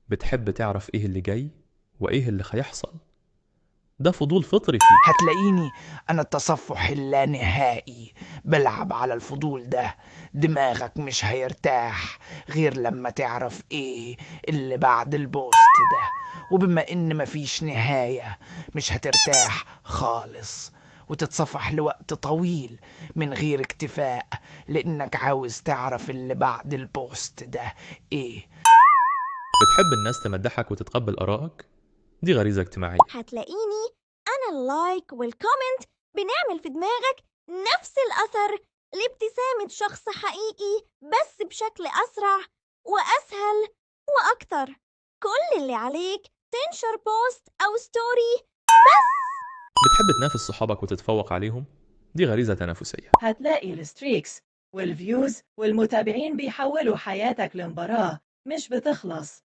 بتحب تعرف إيه اللي جاي وإيه اللي هيحصل. ده فضول فطري فيك. هتلاقيني أنا التصفح اللانهائي بلعب على الفضول ده. دماغك مش هيرتاح غير لما تعرف إيه اللي بعد البوست ده. وبما إن مفيش نهاية مش هترتاح خالص، وتتصفح لوقت طويل من غير اكتفاء، لأنك عاوز تعرف اللي بعد البوست ده إيه. بتحب الناس تمدحك وتتقبل آرائك؟ دي غريزة اجتماعية. هتلاقيني أنا اللايك والكومنت بنعمل في دماغك نفس الأثر لابتسامة شخص حقيقي، بس بشكل أسرع وأسهل وأكتر. كل اللي عليك تنشر بوست أو ستوري بس. بتحب تنافس صحابك وتتفوق عليهم؟ دي غريزة تنافسية. هتلاقي الستريكس والفيوز والمتابعين بيحولوا حياتك لمباراة مش بتخلص.